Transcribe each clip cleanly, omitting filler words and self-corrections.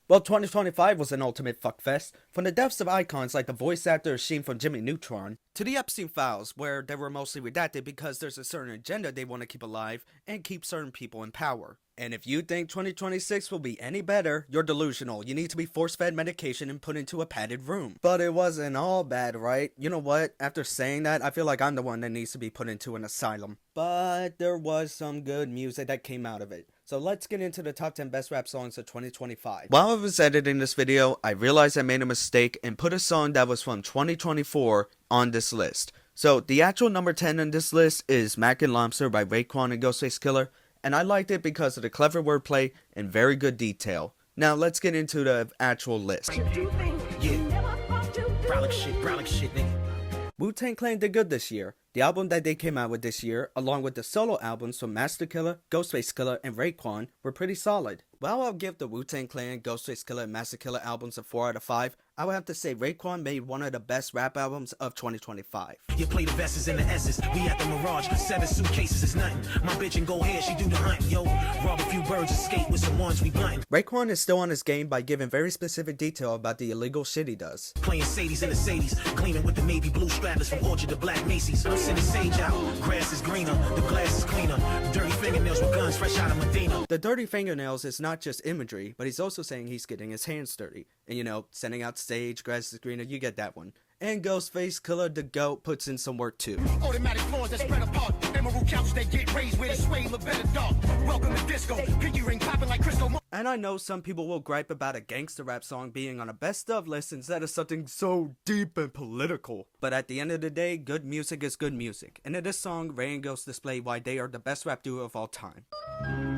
Well, 2025 was an ultimate fuckfest, from the deaths of icons like the voice actor Sheen from Jimmy Neutron, to the Epstein files, where they were mostly redacted because there's a certain agenda they want to keep alive and keep certain people in power. And if you think 2026 will be any better, you're delusional. You need to be force-fed medication and put into a padded room. But it wasn't all bad, right? You know what? After saying that, I feel like I'm the one that needs to be put into an asylum. But there was some good music that came out of it. So let's get into the top 10 best rap songs of 2025. While I was editing this video, I realized I made a mistake and put a song that was from 2024 on this list. So the actual number 10 on this list is Mac and Lobster by Raekwon and Ghostface Killah, and I liked it because of the clever wordplay and very good detail. Now let's get into the actual list. Wu-Tang Clan did good this year. The album that they came out with this year, along with the solo albums from Masta Killa, Ghostface Killah, and Raekwon, were pretty solid. While I'll give the Wu-Tang Clan, Ghostface Killah, and Masta Killa albums a 4 out of 5, I would have to say Raekwon made one of the best rap albums of 2025. You play the S's and the S's, we at the Mirage, 7 suitcases is nothing. My bitch and go ahead, she do the hunt, yo. Rob a few birds, escape with some ones we blunting. Raekwon is still on his game by giving very specific detail about the illegal shit he does. Playing Sadies and the Sadies, gleaming with the navy blue strapless from Orchard to Black Macy's. I'm sending sage out, grass is greener, the glass is cleaner. Dirty fingernails with guns fresh out of Medina. The dirty fingernails is not just imagery, but he's also saying he's getting his hands dirty. And you know, sending out sage, grass is greener, you get that one. And Ghostface Killah, the GOAT, puts in some work too. Automatic floors that spread apart. Emerald couches that get raised where the sway look better dark. Welcome to disco. Pinky ring popping like Crisco. And I know some people will gripe about a gangster rap song being on a best of list instead of something so deep and political. But at the end of the day, good music is good music. And in this song, Rae and Ghost display why they are the best rap duo of all time.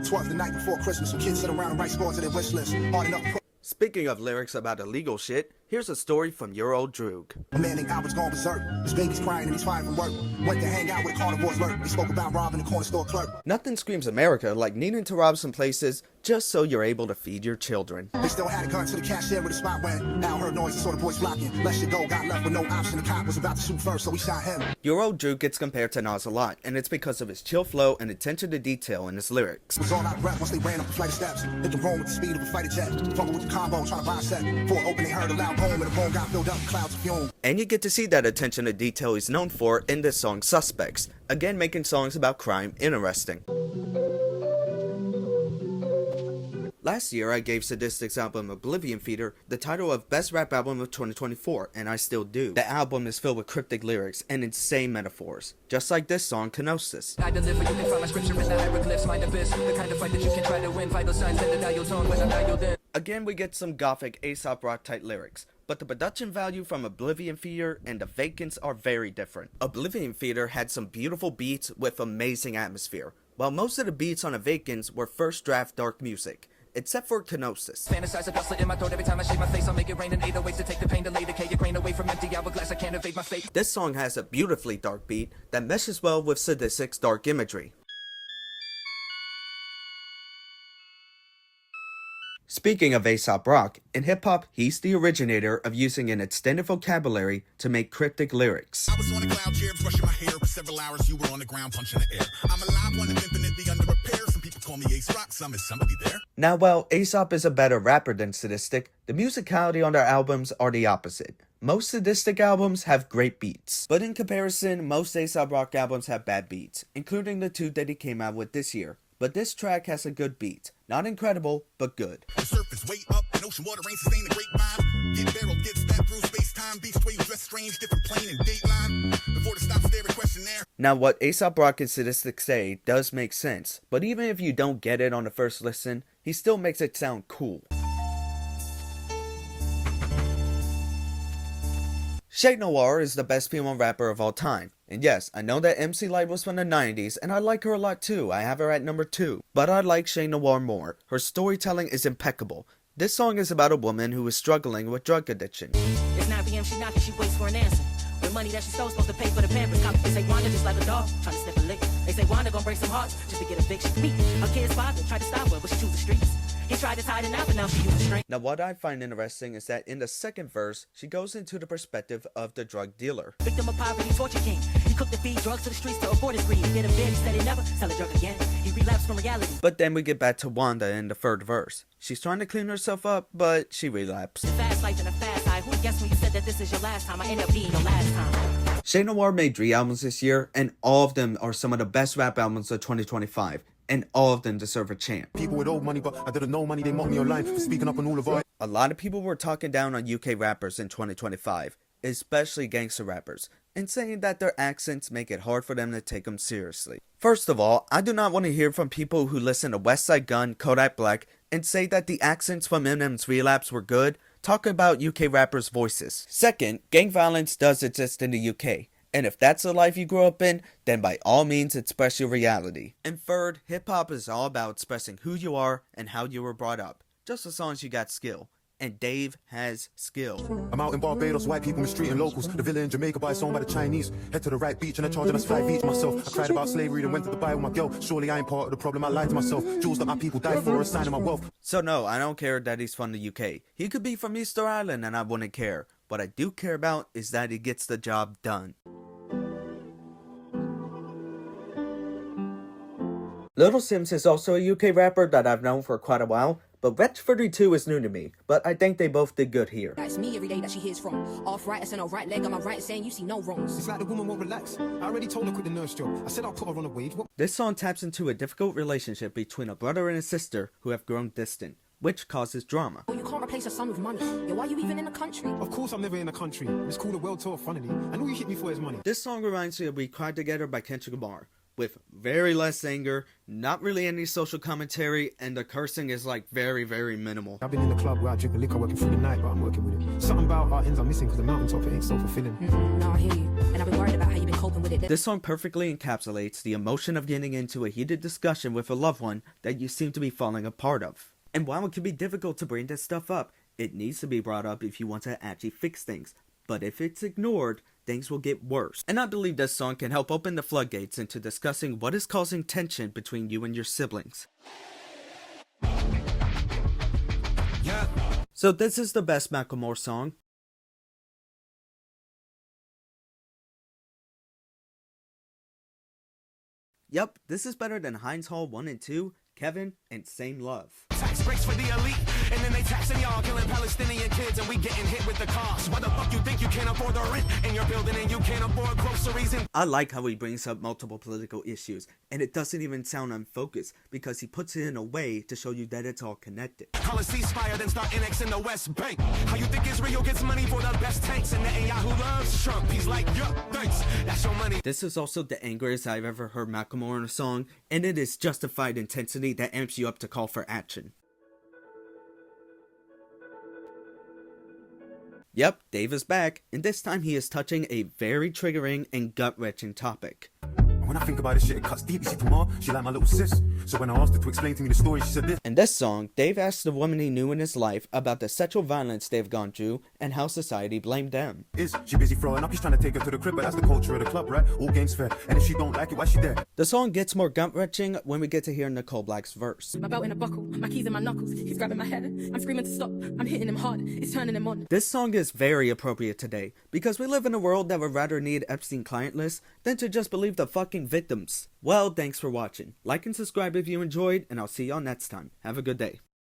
'Twas the night before Christmas. Some kids sit around and write scores to their wish list. Hard enough. Speaking of lyrics about illegal shit, here's a story from your old Droog. A man named Albert's gone berserk. His baby's crying and he's fine from work. Went to hang out with a carnivore's lurk. He spoke about robbing the corner store clerk. Nothing screams America like needing to rob some places just so you're able to feed your children. They still had a gun to the cashier where the spot went. Al heard noise and saw the boys flocking. Let shit go, got left with no option. The cop was about to shoot first, so he shot him. Your old Droog gets compared to Nas a lot, and it's because of his chill flow and attention to detail in his lyrics. Was all out of breath once they ran up the flight of steps. Hit the room with the speed of a fighter jet. Fumbled with the combo, trying to buy a set. Before it opened, they heard a loud boom and the room got filled up with clouds of fume. And you get to see that attention to detail he's known for in this song Suspects, again making songs about crime interesting. Last year, I gave Sadistic's album Oblivion Feeder the title of Best Rap Album of 2024, and I still do. The album is filled with cryptic lyrics and insane metaphors, just like this song, Kenosis. I deliver, you can find my scripture in the hieroglyphs, mind abyss, the kind of fight that you can try to win, vital signs that deny your tone when I'm dialed in. Again, we get some gothic Aesop Rock type lyrics, but the production value from Oblivion Feeder and The Vacants are very different. Oblivion Feeder had some beautiful beats with amazing atmosphere, while most of the beats on The Vacants were first draft dark music, except for Kenosis. Fantasize about slit in my throat every time I shave my face. I'll make it rain in 808s to take the pain, delay decay, your grain away from empty hourglass. I can't evade my fate. This song has a beautifully dark beat that meshes well with Sadistic's dark imagery. Speaking of Aesop Rock, in hip-hop, he's the originator of using an extended vocabulary to make cryptic lyrics. I was on a cloud chair, brushing my hair for several hours. You were on the ground, punching the air. I'm alive, one of infinitely under repair. Some people call me Ace Rock, some is somebody there. Now, while Aesop is a better rapper than Sadistic, the musicality on their albums are the opposite. Most Sadistic albums have great beats, but in comparison, most Aesop Rock albums have bad beats, including the 2 that he came out with this year. But this track has a good beat. Not incredible, but good. The surface way up, and ocean water ain't sustain the grapevine. Get barreled, get stabbed through space-time. Beats the way you dress strange, different plane and dateline. Before the stop stare questionnaire. Now, what Aesop Rock and Sadistic say does make sense, but even if you don't get it on the first listen, he still makes it sound cool. Shade Noir is the best female rapper of all time. And yes, I know that MC Lyte was from the 90s, and I like her a lot too. I have her at number 2. But I like Shade Noir more. Her storytelling is impeccable. This song is about a woman who is struggling with drug addiction. It's 9 p.m. she knocking, she waits for an answer. The money that she stole supposed to pay for the pampers. Cop, they say Wanda just like a dog, trying to sniff a lick. They say Wanda gonna break some hearts just to get a fix. Me, her kid's father tried to stop her, but she choose the streets. He tried to tie the knot, but now she used a string. Now, what I find interesting is that in the second verse, she goes into the perspective of the drug dealer. Victim of poverty, torture king. He cooked and feed drugs to the streets to afford his greed. Get him dead, he said he'd never sell a drug again. He relapsed from reality. But then we get back to Wanda in the third verse. She's trying to clean herself up, but she relapsed. The fast life and a fast high. Who guessed when you said that this is your last time? I end up being your last time. Shay Noir made 3 albums this year, and all of them are some of the best rap albums of 2025. And all of them deserve a chant. People with old money, but I didn't know money. They mocked me online for speaking up on all of our. A lot of people were talking down on UK rappers in 2025, especially gangster rappers, and saying that their accents make it hard for them to take them seriously. First of all, I do not want to hear from people who listen to Westside Gunn, Kodak Black, and say that the accents from Eminem's Relapse were good, talk about UK rappers' voices. Second, gang violence does exist in the UK. And if that's the life you grew up in, then by all means express your reality. And third, hip-hop is all about expressing who you are and how you were brought up, just as long as you got skill. And Dave has skill. I'm out in Barbados, white people mistreating locals. The villa in Jamaica by its owned by the Chinese. Head to the right beach and they're charging us 5 each. Myself, I cried about slavery and went to Dubai with my girl. Surely I ain't part of the problem, I lied to myself. Jewels that my people died for, a sign of my wealth. So no, I don't care that he's from the UK. He could be from Easter Island and I wouldn't care. What I do care about is that he gets the job done. Little Sims is also a UK rapper that I've known for quite a while, but Wretch32 is new to me, but I think they both did good here. That's me every day that she hears from. Arthritis in her right leg on my right saying you see no wrongs. It's like the woman won't relax. I already told her quit the nurse job. I said I'll put her on a wage. This song taps into a difficult relationship between a brother and a sister who have grown distant, which causes drama. Oh, you can't replace a son with money. Yo, why are you even in the country? Of course I'm never in the country. It's called a world tour funnily. And all you hit me for is money. This song reminds me of We Cried Together by Kendrick Lamar, with very less anger, not really any social commentary, and the cursing is like very, very minimal. I've been in the club where I drink the liquor working through the night, but I'm working with it. Something about our ends I'm missing because the mountaintop it ain't so fulfilling. No, I hear you. And I've been worried about how you've been coping with it. This song perfectly encapsulates the emotion of getting into a heated discussion with a loved one that you seem to be falling apart of. And while it can be difficult to bring this stuff up, it needs to be brought up if you want to actually fix things. But if it's ignored, things will get worse. And I believe this song can help open the floodgates into discussing what is causing tension between you and your siblings. Yeah. So this is the best Macklemore song. Yep, this is better than Heinz Hall 1 and 2, Kevin, and Same Love. Tax breaks for the elite, and then they taxing y'all, killing Palestinian kids, and we getting hit with the cost. Why the fuck you think you can't afford the rent in your building and you can't afford groceries? And I like how he brings up multiple political issues, and it doesn't even sound unfocused, because he puts it in a way to show you that it's all connected. call a ceasefire, then start annexing the West Bank. How you think Israel gets money for the best tanks, and Netanyahu loves Trump? He's like, yup, thanks, that's your money. This is also the angriest I've ever heard Macklemore in a song, and it is justified intensity that amps you up to call for action. Yep, Dave is back, and this time he is touching a very triggering and gut-wrenching topic. When I think about this shit, it cuts deep. You see, Tamar, she like my little sis. So when I asked her to explain to me the story, she said this. In this song, Dave asks the woman he knew in his life about the sexual violence they've gone through and how society blamed them. Is she busy throwing up? He's trying to take her to the crib, but that's the culture of the club, right? All games fair. And if she don't like it, why she there? The song gets more gut-wrenching when we get to hear Nicole Black's verse. My belt in a buckle, my keys in my knuckles. He's grabbing my head. I'm screaming to stop. I'm hitting him hard. It's turning him on. This song is very appropriate today, because we live in a world that would rather need Epstein client lists than to just believe the fucking victims. Well, thanks for watching. Like and subscribe if you enjoyed, and I'll see y'all next time. Have a good day.